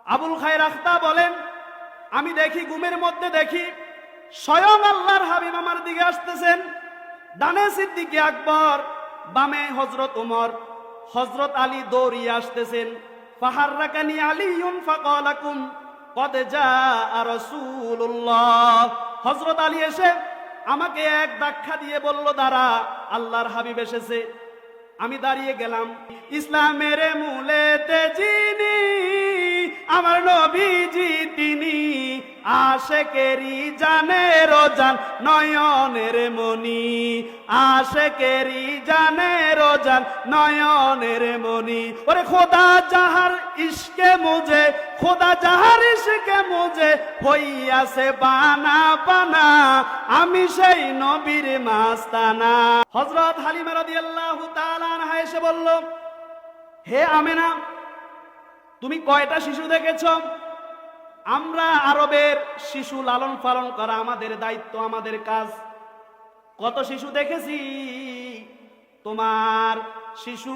আবুল খায়র আখতা বলেন, আমি দেখি, ঘুমের মধ্যে দেখি স্বয়ং আল্লাহর হাবিব আমার দিকে আসতেছেন। ডানে সিদ্দিকে আকবর, বামে হযরত ওমর, হযরত আলী দৌড়িয়ে আসতেছেন। ফাহাররাকানি আলিয়ুন ফাকালাকুম কদ জাআ রাসূলুল্লাহ। হযরত আলী এসে আমাকে এক ধাক্কা দিয়ে বলল, দাঁড়া, আল্লাহর হাবিব এসেছে। আমি দাঁড়িয়ে গেলাম। ইসলামের মূলেতে যিনি আমার নবীজি তিনি, আশেকেরি জানের জান নয়নের মনি, আশেকেরি জানের জান নয়নের মনি। ওরে খোদা যাহার ইশকে মুজে, খোদা যাহার ইশকে মুজে হইয়াছে বানা বানা, আমি সেই নবীর মাস্তানা। হযরত হালিমা রাদিয়াল্লাহু তাআলা আনহা এসে বলল, হে আমেনা, তুমি কয়টা শিশু দেখেছ? আমরা আরবের শিশু লালন পালন করা আমাদের দায়িত্ব, আমাদের কাজ। কত শিশু দেখেছি? তোমার শিশু,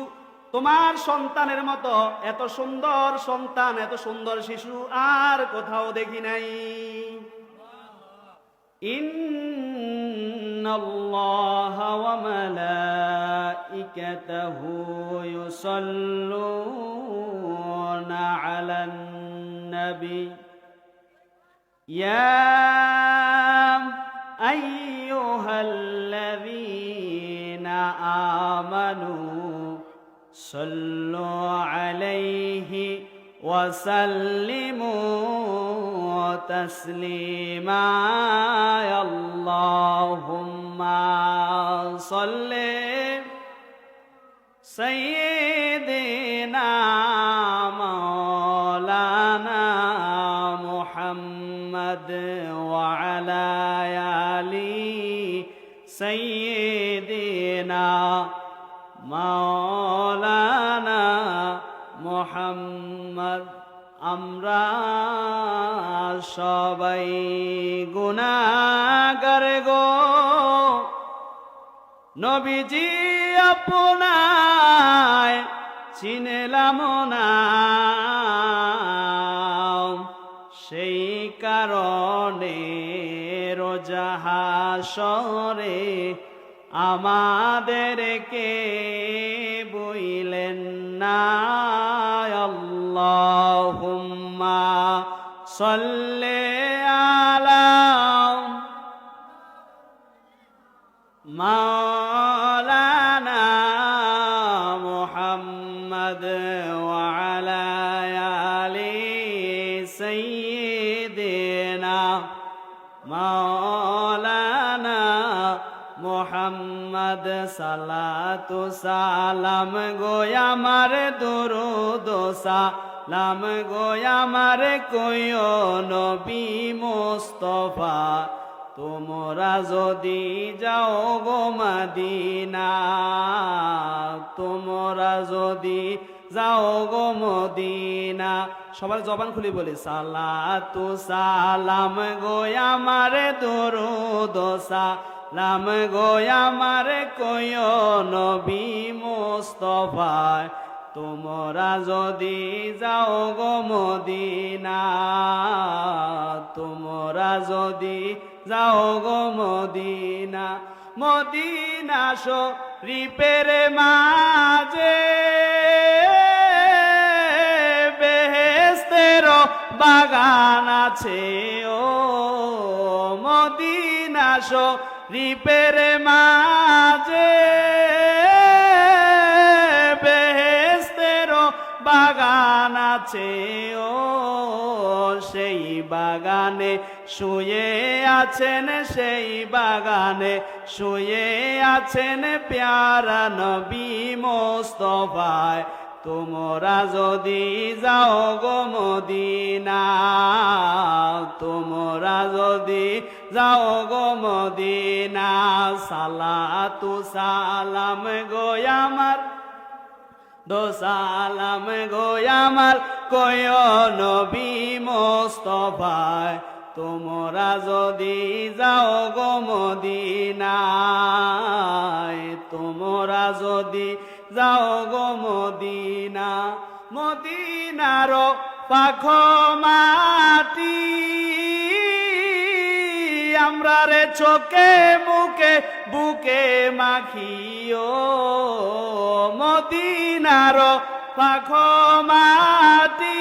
তোমার সন্তানের মতো এত সুন্দর সন্তান, এত সুন্দর শিশু আর কোথাও দেখি নাই। ইন্নাল্লাহা ওয়া মালাইকাতাহু ইউসাল্লুনা আলান নবী ইয়া আইয়ুহাল্লাযীনা আমানু সাল্লু আলাইহি ওয়া সাল্লিমু তাসলিমা। আল্লাহুম্মা সাল্লি সাইয়্যিদিনা মাওলানা মুহাম্মদ ওয়া আলা আলি সাইয়্যিদিনা মাওলানা মুহাম্মদ। আমরা সবাই গুনাহগার গো, নবীজি আপনায় চিনলাম না, সেই কারণে রোজা হাসরে আমাদেরকে বইলেন না। আল্লাহুম্মা সাল্লি আলা মাওলানা মুহাম্মদ ওয়া আলা আলি সাইয়্যিদিনা মাওলানা মুহাম্মদ। সালাতু সালাম গো আমার দরুদ সালাম গো আমার কইও নবী মুস্তাফা, তোমরা যদি যাও গো মদিনা, তোমরা যদি যাও গো মদিনা। সবার জবান খুলে বলি, সালাতু সালাম গো আমার দরুদ সালাম গো আমার কইও নবী মুস্তাফা, তোমরা যদি যাও গো মদিনা, তোমরা যদি যাও গো মদিনা। মদিনা শরীফের মাঝে বেহেশতের বাগান আছে, ও মদিনা শরীফের মাঝে বেহেশতের বাগান আছে, ও সেই বাগানে শুয়ে আছেন, সেই বাগানে শুয়ে আছেন প্যারা নবী মুস্তাফা, তোমরা যদি যাও গো মদিনা, তোমরা যদি যাও গো মদিনা। সালাতু সালাম গো আমার দো সালাম গো আমার কইও নবী মুস্তাফা, তোমরা যদি যাও গো মদিনায়, তোমরা যদি যাও গো মদিনা। মদিনার পাখো মাটি আমরা রে চোখে মুখে বুকে মাখিও মদিনার পাখো মাটি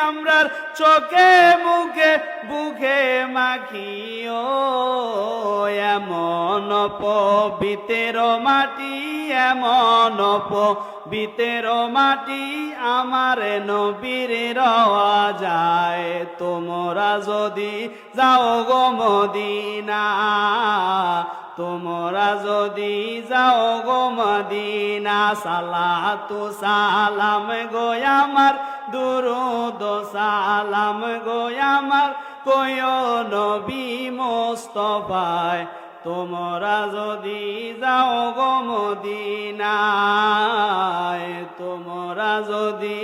আমরার চোখে মুখে বুকে মাখিও এমন পবিত্র মাটি এমন পবিত্র মাটি আমার নবীর রওয়া যায় তোমরা যদি যাও গো মদিনা তোমরা যদি যাও গো মদিনা সালাতু সালাম গো আমার দুরুদ সালাম গো আমার কয়ো নবী মুস্তাফায় তোমরা যদি যাও গো মদিনায় তোমরা যদি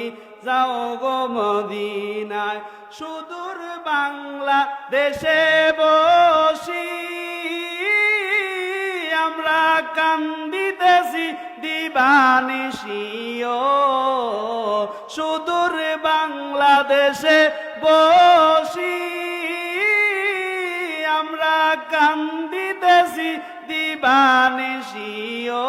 যাও গো মদিনায় সুদূর বাংলাদেশে বসি আমরা কান্দিতেছি দিবানিশিও সুদূর বাংলাদেশে বসি আমরা কান্দিতেছি দিবানিশিও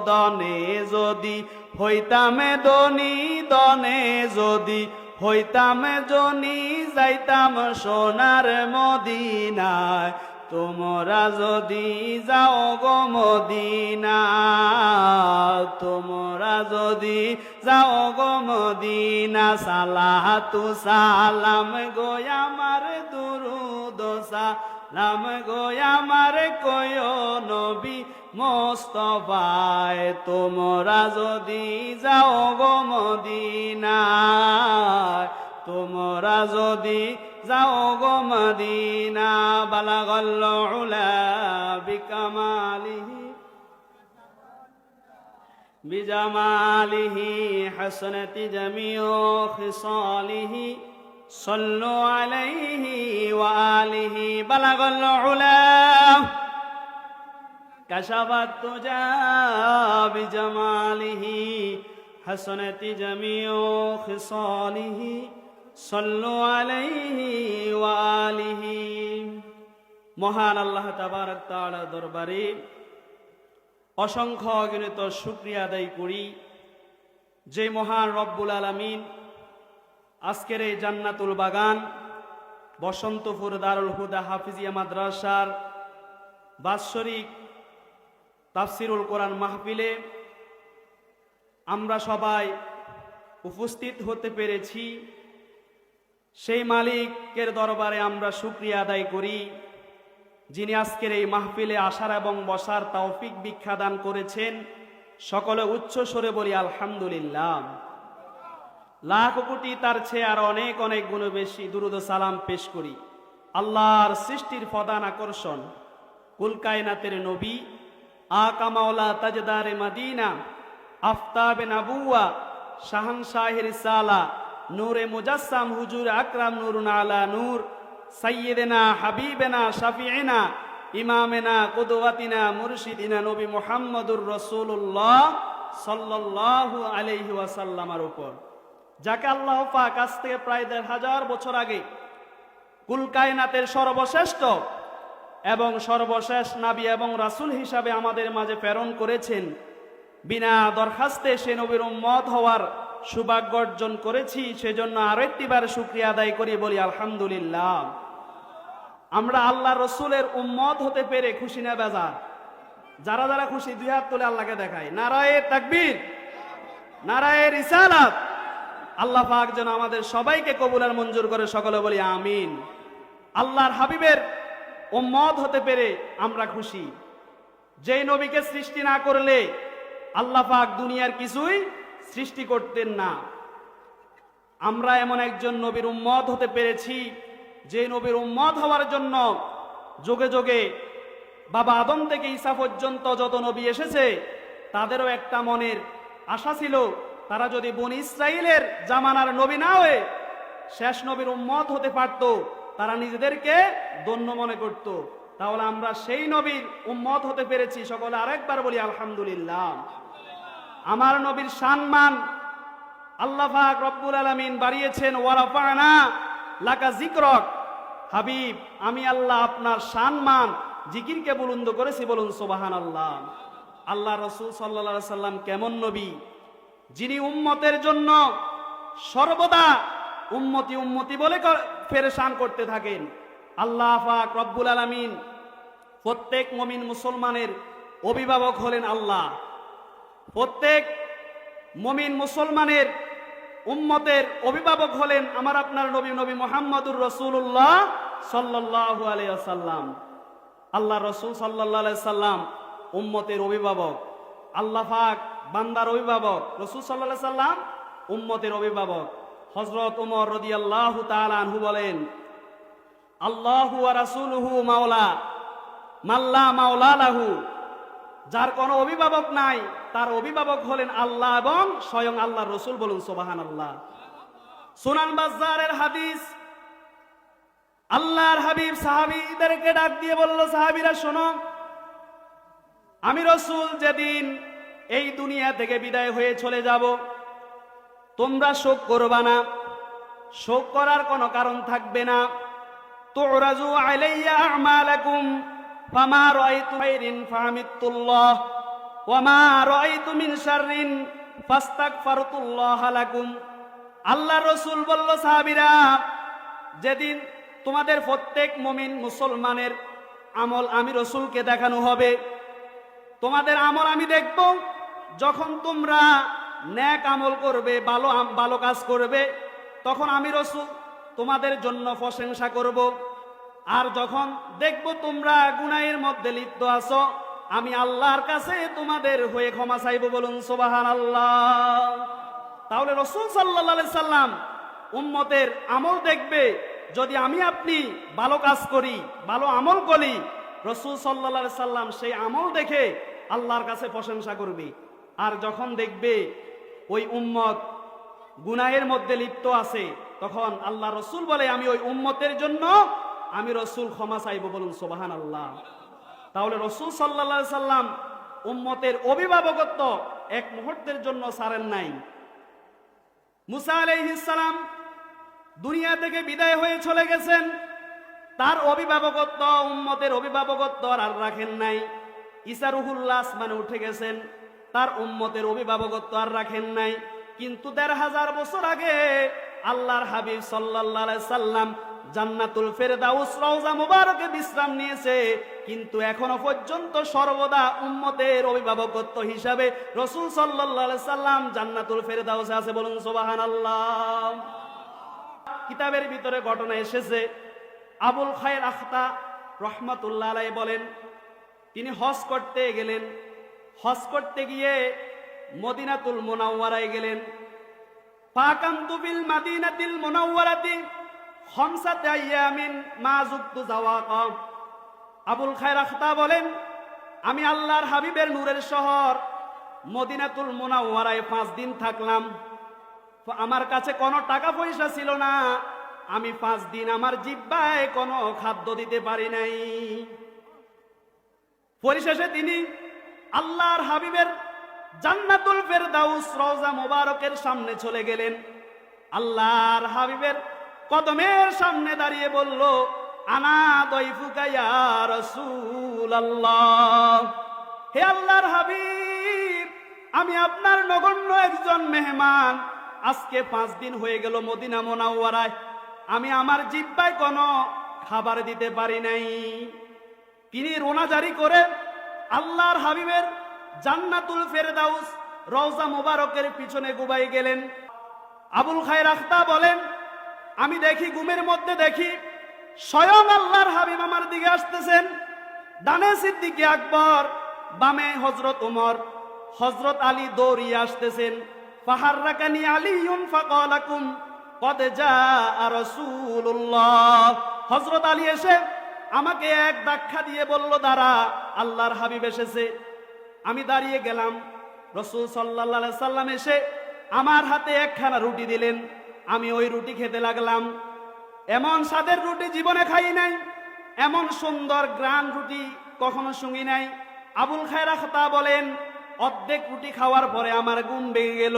দনে যদি হইতামে দনি দনে যদি হইতামে জনি যাইতাম সোনার মদিনায় তোমরা যদি যাও গো মদিনা তোমরা যদি যাও গো মদিনা সালাতু সালাম গো আমার দুরুদ সালাম গো আমার কয়ো নবী মুস্তাফায় তোমরা যদি যাও গো মদিনায় তোমরা যদি যাও গো মদিনা বালাগাল উলা বিকামালিহি বিজামালিহি হাসনাতি জামিউ খিসালিহি সাল্লু আলাইহি ওয়া আলিহি বালাগাল উলা কাশাফাত তুজা বিজামালিহি হাসনাতি জামিউ খিসালিহি সাল্লু আলাইহি ওয়া আলিহি মহান আল্লাহ তাবারক তাআলার দরবারে অসংখ্য অগণিত শুকরিয়া আদায় করি যে মহান রব্বুল আলামিন আজকের এই জান্নাতুল বাগান বসন্তপুর দারুল হুদা হাফিজিয়া মাদ্রাসার বাৎসরিক তাফসিরুল কোরআন মাহফিলে আমরা সবাই উপস্থিত হতে পেরেছি সেই মালিকের দরবারে আমরা শুকরিয়া আদায় করি যিনি আজকের এই মাহফিলে আসার এবং বসার তৌফিক ভিক্ষা দান করেছেন সকলে উচ্চ স্বরে বলি আলহামদুলিল্লাহ লাখ কোটি তার চেয়ে আর অনেক অনেক গুণ বেশি দুরুদ সালাম পেশ করি আল্লাহর সৃষ্টির প্রধান আকর্ষণ কুল কায়নাতের নবী আকা মাওলা তাজদারে মদিনা আফতাবে নবুয়া শাহনশাহের রিসালা নূরে মুজাসসাম হুজুর আকরাম নূরুন আলা নূর সাইয়্যিদিনা হাবিবেনা শাফিঈনা ইমামেনা কুদওয়াতিনা মুরশিদিনা নবী মুহাম্মদুর রাসূলুল্লাহ সাল্লাল্লাহু আলাইহি ওয়াসাল্লামের উপর যাকে আল্লাহ পাক আজ থেকে প্রায় ১৫০০ বছর আগে কুল কায়নাতের সর্বশ্রেষ্ঠ এবং সর্বশেষ নবী এবং রাসূল হিসাবে আমাদের মাঝে প্রেরণ করেছেন বিনা দরখাস্তে সে নবীর উম্মত হওয়ার সৌভাগ্য অর্জন করেছি সেজন্য আরো একটিবার শুকরিয়া আদায় করি বলি আলহামদুলিল্লাহ আমরা আল্লাহ রসুলের উম্মত হতে পেরে খুশি না বেজার যারা যারা খুশি দুই হাত তুলে আল্লাহকে দেখায় নারায়ে তাকবীর নারায়ে রিসালাত আল্লাহ পাক যেন আমাদের সবাইকে কবুল আর মঞ্জুর করে সকলে বলি আমিন আল্লাহর হাবিবের উম্মত হতে পেরে আমরা খুশি যেই নবীকে সৃষ্টি না করলে আল্লাহ পাক দুনিয়ার কিছুই সৃষ্টি করতেন না আমরা এমন একজন নবীর উম্মত হতে পেরেছি যে নবীর উম্মত হওয়ার জন্য যুগে যুগে বাবা আদম থেকে ঈসা পর্যন্ত যত নবী এসেছে তাদেরও একটা মনের আশা ছিল তারা যদি বনি ইসরাইলের জামানার নবী না হয়ে শেষ নবীর উম্মত হতে পারত তারা নিজেদেরকে ধন্য মনে করত তাহলে আমরা সেই নবীর উম্মত হতে পেরেছি সকলে আরেকবার বলি আলহামদুলিল্লাহ আমার নবীর সম্মান আল্লাহ পাক রব্বুল আলামিন বাড়িয়েছেন ওয়ারাফানা লাকা যিকরক। হাবিব, আমি আল্লাহ আপনার সম্মান জিকিরকে বুলন্দ করেছি, বলুন সুবহানাল্লাহ। আল্লাহ রাসূল সাল্লাল্লাহু আলাইহি সাল্লাম কেমন নবী, যিনি উম্মতের জন্য সর্বদা উম্মতি উম্মতি বলে পেরেশান করতে থাকেন। আল্লাহ পাক রব্বুল আলামিন প্রত্যেক মুমিন মুসলমানের অভিভাবক হলেন আল্লাহ। প্রত্যেক মুমিন মুসলমানের উম্মতের অভিভাবক হলেন আমার আপনার নবী নবী মুহাম্মদুর রাসূলুল্লাহ সাল্লাল্লাহু আলাইহি ওয়াসাল্লাম। আল্লাহ রাসূল সাল্লাল্লাহু আলাইহি সাল্লাম উম্মতের অভিভাবক, আল্লাহ পাক বান্দার অভিভাবক, রাসূল সাল্লাল্লাহু আলাইহি সাল্লাম উম্মতের অভিভাবক। হযরত ওমর রাদিয়াল্লাহু তাআলা আনহু বলেন, আল্লাহু ওয়া রাসূলুহু মাওলা মাল্লা মাওলা লাহু। যার কোনো অভিভাবক নাই তার অভিভাবক হলেন আল্লাহ এবং স্বয়ং আল্লাহর রাসূল, বলুন সুবহানাল্লাহ। সুনান বাজ্জারের হাদিস, আল্লাহর হাবিব সাহাবীদেরকে ডাক দিয়ে বলল, সাহাবীরা শোনো, আমি রাসূল যেদিন এই দুনিয়া থেকে বিদায় হয়ে চলে যাব, তোমরা শোক করবা না, শোক করার কোনো কারণ থাকবে না। তুরাজু আলাইয়া আমালাকুম ফামা রাআইতু খাইরিন ফাহামিদতুল্লাহ ওয়া মা রাআইতু মিন শাররিন ফাস্তাগফারতুল্লাহ লাকুম। আল্লাহ রাসূল বলল, সাহাবীরা, যেদিন তোমাদের প্রত্যেক মুমিন মুসলমানের আমল আমি রাসূলকে দেখানো হবে, তোমাদের আমল আমি দেখব। যখন তোমরা নেক আমল করবে, ভালো কাজ করবে, তখন আমি রাসূল তোমাদের জন্য প্রশংসা করব। আর যখন দেখব তোমরা গুনাহের মধ্যে লিপ্ত আছো, আমি আল্লাহর কাছে তোমাদের হয়ে ক্ষমা চাইব, বলুন সুবহানাল্লাহ। তাহলে রাসূল সাল্লাল্লাহু আলাইহি সাল্লাম উম্মতের আমল দেখবে। যদি আমি আপনি ভালো কাজ করি, ভালো আমল করি, রাসূল সাল্লাল্লাহু আলাইহি সাল্লাম সেই আমল দেখে আল্লাহর কাছে প্রশংসা করবে। আর যখন দেখবে ওই উম্মত গুনাহের মধ্যে লিপ্ত আছে, তখন আল্লাহ রাসূল বলে, আমি ওই উম্মতের জন্য আমি রাসূল ক্ষমা চাইব, বলুন সুবহানাল্লাহ। তাহলে রাসূল সাল্লাল্লাহু আলাইহি সাল্লাম উম্মতের অভিভাবকত্ব এক মুহূর্তের জন্য ছাড়েন নাই। মুসা আলাইহিস সালাম দুনিয়া থেকে বিদায় হয়ে চলে গেছেন, তার অভিভাবকত্ব, উম্মতের অভিভাবকত্ব আর রাখেন নাই। ঈসা রুহুল্লাহ আসমানে উঠে গেছেন, তার উম্মতের অভিভাবকত্ব আর রাখেন নাই। কিন্তু ১৫০০ বছর আগে আল্লাহর হাবিব সাল্লাল্লাহু আলাইহি সাল্লাম জান্নাতুল ফেরদাউস রওজা মুবারকে বিশ্রাম নিয়েছে, কিন্তু এখনো পর্যন্ত সর্বদা উম্মতের অভিভাবকত্ব হিসাবে রাসূল সাল্লাল্লাহু আলাইহি সাল্লাম জান্নাতুল ফেরদাউসে আছে, বলুন সুবহানাল্লাহ। কিতাবের ভিতরে ঘটনা এসেছে, আবুল খায়ের আখতা রহমাতুল্লাহ আলাইহি বলেন, তিনি হজ করতে গেলেন। হজ করতে গিয়ে মদিনাতুল মুনাওয়ারায় গেলেন। ফাকামতু বিল মাদিনাতিল মুনাওয়ারাতি খামসাতা আইয়ামিন মা যুক্তু যাওয়াকা। আবুল খায়ের আখতা বলেন, আমি আল্লাহর হাবিবের নূরের শহর মদিনাতুল মুনাওয়ারায় 5 দিন থাকলাম। আমার কাছে কোনো টাকা পয়সা ছিল না, আমি 5 দিন আমার জিহ্বায় কোনো খাদ্য দিতে পারি নাই। পরিশেষে তিনি আল্লাহর হাবিবের জান্নাতুল ফেরদাউস রওজা মুবারকের সামনে চলে গেলেন। আল্লাহর হাবিবের কদমের সামনে দাঁড়িয়ে বলল, আনা দয়ফুকা ইয়া রাসূলুল্লাহ। হে আল্লাহর হাবিব, আমি আপনার নগণ্য একজন মেহমান। আজকে 5 দিন হয়ে গেল মদিনা মুনাওয়ারায়, আমি আমার জিহ্বায় কোনো খাবার দিতে পারি নাই। তিনি রোনা জারি করে আল্লাহর হাবিবের জান্নাতুল ফেরদাউস রওজা মুবারকের পিছনে গুবাই গেলেন। আবুল খায়ের আখতা বলেন, আমি দেখি, ঘুমের মধ্যে দেখি স্বয়ং আল্লাহর হাবিব আমার দিকে আসতেছেন। ডানে সিদ্দিক আকবর, বামে হযরত ওমর, হযরত আলী দৌড়িয়ে আসতেছেন। ফাহাররাকানি আলিয়ুন ফাকালাকুম কদ জাআ রাসূলুল্লাহ। হযরত আলী এসে আমাকে এক ধাক্কা দিয়ে বলল, দাঁড়া, আল্লাহর হাবিব এসেছে। আমি দাঁড়িয়ে গেলাম। রাসূল সাল্লাল্লাহু আলাইহি সাল্লাম এসে আমার হাতে একখানা রুটি দিলেন। আমি ওই রুটি খেতে লাগলাম। এমন স্বাদের রুটি জীবনে খাই নাই, এমন সুন্দর গ্রান রুটি কখনো শুনি নাই। আবুল খায়ের আখতা বলেন, অর্ধেক রুটি খাওয়ার পরে আমার ঘুম ভেঙে গেল।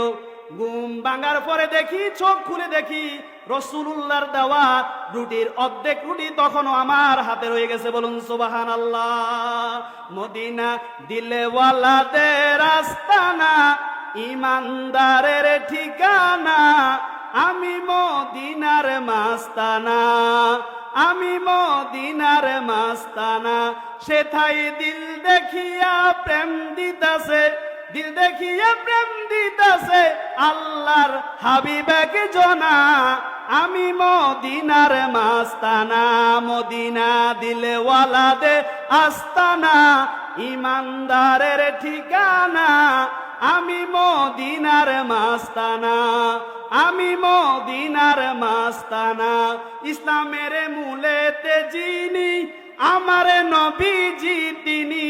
ঘুম ভাঙার পরে দেখি, চোখ খুলে দেখি রাসূলুল্লাহর দেওয়া রুটির অর্ধেক রুটি তখনও আমার হাতে রয়ে গেছে। বলুন সুবহানাল্লাহ। মদিনা দিলওয়ালাদের আস্তানা, ইমানদারের ঠিকানা, আমি মদিনার মাস্তানা, আমি মদিনার মাস্তানা। সেথায় দিল দেখিয়া প্রেম দিতাছে, দিল দেখিয়া প্রেম দিতাছে আল্লাহর হাবিবেক জনা, আমি মদিনার মাস্তানা। মদিনা দিলওয়ালাদের আস্তানা, ইমানদারের ঠিকানা, আমি মদিনার মাস্তানা, আমি মদিনার মাস্তানা। ইসলামের মূলেতে যিনি আমার নবীজি তিনি,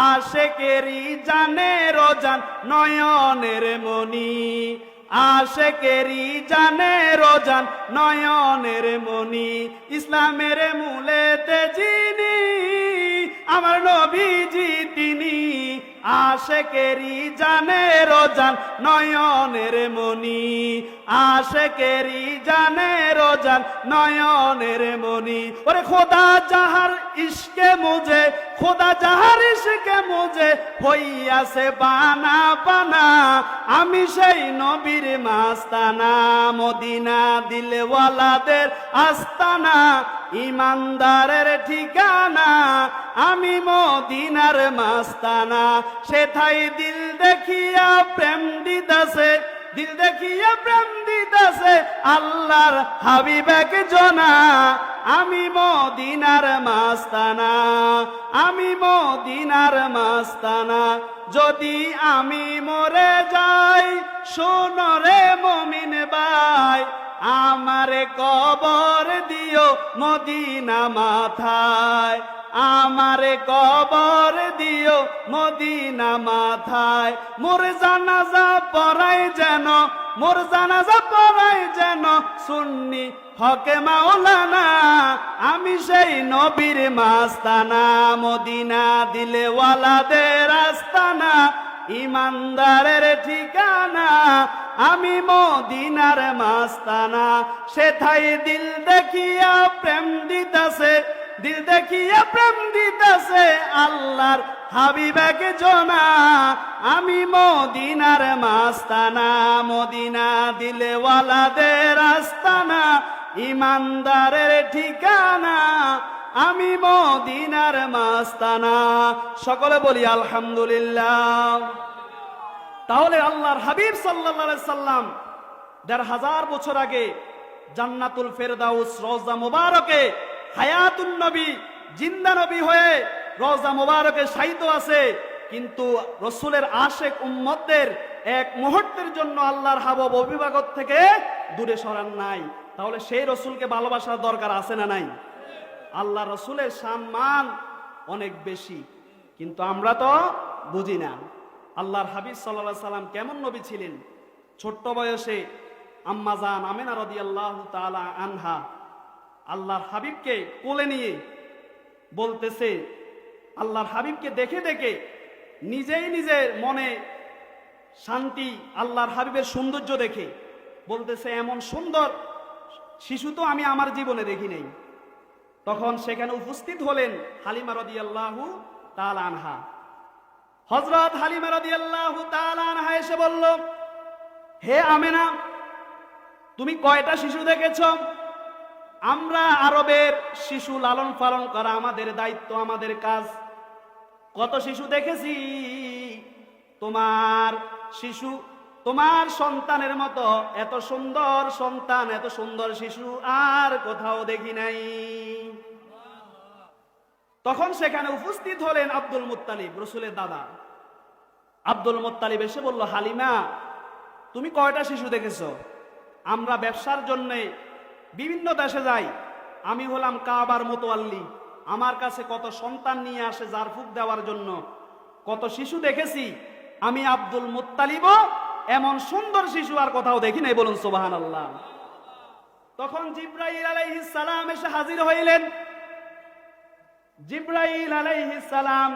আশেকেরি জানের জান নয়নের মনি, আশেকেরি জানের জান নয়নের মনি। ইসলামের মূলেতে যিনি আমার নবীজি তিনি, আশেকেরি জানের জান নয়নের মনি, আশেকেরি জানের জান নয়নের মনি। ওরে খোদা যাহার ইশকে মুজে, খোদা যাহার ইশকে মুজে হইয়াছে বানা বানা, আমি সেই নবীর মাস্তানা। মদিনা দিলওয়ালাদের আস্তানা, ইমানদারের ঠিকানা, আমি মদিনার মাস্তানা। সেথায় দিল দেখিয়া প্রেম দিতাছে, দিল দেখিয়া প্রেম দিতাছে আল্লাহর হাবিবেক জনা, আমি মদিনার মাস্তানা, আমি মদিনার মাস্তানা। যদি আমি মরে যাই শোনো রে মুমিন ভাই, আমারে কবর দিও মদিনা মাথায়, আমারে কবর দিও মদিনা মাথায়। মোর জানাজা পড়াই যেন, মোর জানাজা পড়াই যেন সুন্নি হকে মাওলানা, আমি সেই নবীর মাস্তানা। মদিনা দিলওয়ালাদের আস্তানা, ইমানদারের ঠিকানা, আমি মদিনার মাস্তানা। সেথায় দিল দেখিয়া প্রেম দিতাছে, দিল দেখিয়া প্রেম দিতাছে আল্লাহর হাবিবেক জনা, আমি মদিনার মাস্তানা। মদিনা দিলওয়ালাদের আস্তানা, ইমানদারের ঠিকানা, আমি মদিনার মাস্তানা। সকলে বলি আলহামদুলিল্লাহ। তাহলে আল্লাহর হাবিব সাল্লাল্লাহু আলাইহি সাল্লাম ১৫০০ বছর আগে জান্নাতুল ফেরদাউস রওজা মুবারকে হায়াতুন নবী, জিন্দা নবী হয়ে রওজা মুবারকে শায়িত আছে, কিন্তু রসুলের আশেক উম্মতদের এক মুহূর্তের জন্য আল্লাহর হাবিব অভিভাবক থেকে দূরে সরান নাই। তাহলে সেই রসুলকে ভালোবাসার দরকার আছে না নাই? আল্লাহ রসুলের সম্মান অনেক বেশি, কিন্তু আমরা তো বুঝি না। আল্লাহর হাবিব সাল্লাল্লাহু আলাইহি সাল্লাম কেমন নবী ছিলেন? ছোট্ট বয়সে আম্মা জান আমেনা রাদিয়াল্লাহু তাআলা আনহা আল্লাহর হাবিবকে কোলে নিয়ে বলতেছে, আল্লাহর হাবিবকে দেখে দেখে নিজেই নিজের মনে শান্তি, আল্লাহর হাবিবের সৌন্দর্য দেখে বলতেছে, এমন সুন্দর শিশু তো আমি আমার জীবনে দেখি নাই। তখন সেখানে উপস্থিত হলেন হালিমা রাদিয়াল্লাহু তাআলা আনহা। হযরত হালিমা রাদিয়াল্লাহু তাআলা আনহা এসে বলল, হে আমেনা, তুমি কয়টা শিশু দেখেছো? আমরা আরবের শিশু লালন পালন করা আমাদের দায়িত্ব, আমাদের কাজ। কত শিশু দেখেছি, তোমার শিশু, তোমার সন্তানের মতো এত সুন্দর সন্তান, এত সুন্দর শিশু আর কোথাও দেখি নাই। তখন সেখানে উপস্থিত হলেন আব্দুল মুত্তালিব, রসুলের দাদা। আব্দুল মুত্তালিব এসে বলল, হালিমা, তুমি কয়টা শিশু দেখেছো? আমরা ব্যবসার জন্যে বিভিন্ন দেশে যাই, আমি হলাম কাবার মোতোয়াল্লি, আমার কাছে কত সন্তান নিয়ে আসে জারফুক দেওয়ার জন্য, কত শিশু দেখেছি। আমি আব্দুল মুত্তালিবও এমন সুন্দর শিশু আর কোথাও দেখি নাই। বলুন সুবহানাল্লাহ। তখন জিবরাইল আলাইহিস সালাম এসে হাজির হইলেন। জিবরাইল আলাইহিস সালাম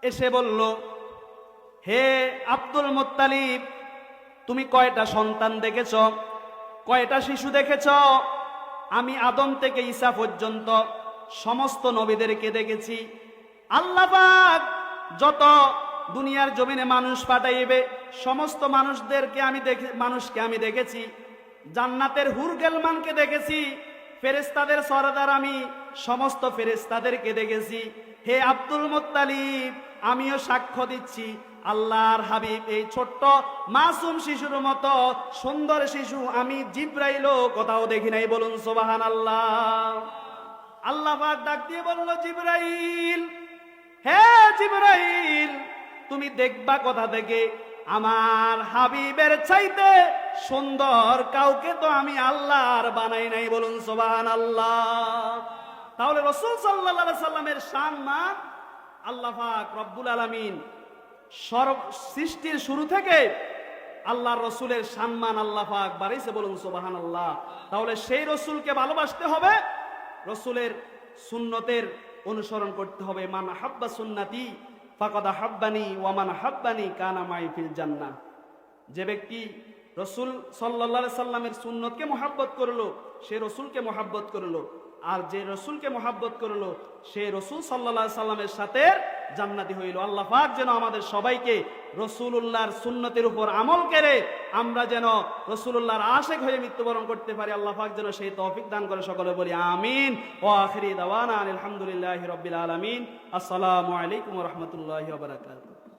এসে বলল, হে আব্দুল মুত্তালিব, তুমি কয়টা সন্তান দেখেছ, কয়টা শিশু দেখেছ? আমি আদম থেকে ঈসা পর্যন্ত সমস্ত নবীদেরকে দেখেছি। আল্লাহ পাক যত দুনিয়ার জমিনে মানুষ পাঠাইবে সমস্ত মানুষকে আমি দেখেছি। জান্নাতের হুর গেলমানকে দেখেছি, ফেরেশতাদের সরদার আমি সমস্ত ফেরেশতাদেরকে দেখেছি। হে আব্দুল মুত্তালিব, আমিও সাক্ষ্য দিচ্ছি আল্লাহর হাবিব এই ছোট্ট মাসুম শিশুর মতো সুন্দর শিশু আমি জিব্রাইলও কোথাও দেখি নাই। বলুন সুবহানাল্লাহ। আল্লাহ পাক ডাক দিয়ে বলল, জিব্রাইল, হে জিব্রাইল, তুমি দেখবা কোথা থেকে? আমার হাবিবের চাইতে সুন্দর কাউকে তো আমি আল্লাহর বানাই নাই। বলুন সুবহানাল্লাহ। তাহলে রাসূল সাল্লাল্লাহু আলাইহি সাল্লামের সম্মান আল্লাহ পাক রব্বুল আলামিন সৃষ্টির শুরু থেকে আল্লাহর রসুলের সম্মান আল্লাহ পাক বাড়াইছে। বলুন সুবহানাল্লাহ। তাহলে সেই রসুলকে ভালোবাসতে হবে, রসুলের সুন্নতের অনুসরণ করতে হবে। মান হাব্বা সুন্নতি ফাকাদ হাব্বানি ওয়া মান হাব্বানি কানা মাই ফিল জান্নাহ। যে ব্যক্তি রসুল সাল্লাল্লাহু আলাইহি সাল্লামের সুন্নতকে মহব্বত করলো সে রসুলকে মহব্বত করলো, আর যে রসুলকে মহব্বত করলো সে রসুল সাল্লাল্লাহু আলাইহি সাল্লামের সাথে জান্নাতি হইল। আল্লাহ পাক যেন আমাদের সবাইকে রসুলুল্লাহর সুন্নতের উপর আমল করে আমরা যেন রসুলুল্লাহর আশিক হয়ে মৃত্যুবরণ করতে পারি। আল্লাহ পাক যেন সেই তৌফিক দান করে। সকলে বলি আমিন। ওয়া আখিরি দাওয়ানা আলহামদুলিল্লাহি রাব্বিল আলামিন। আসসালামু আলাইকুম ওয়া রাহমাতুল্লাহি ওয়া বারাকাতুহু।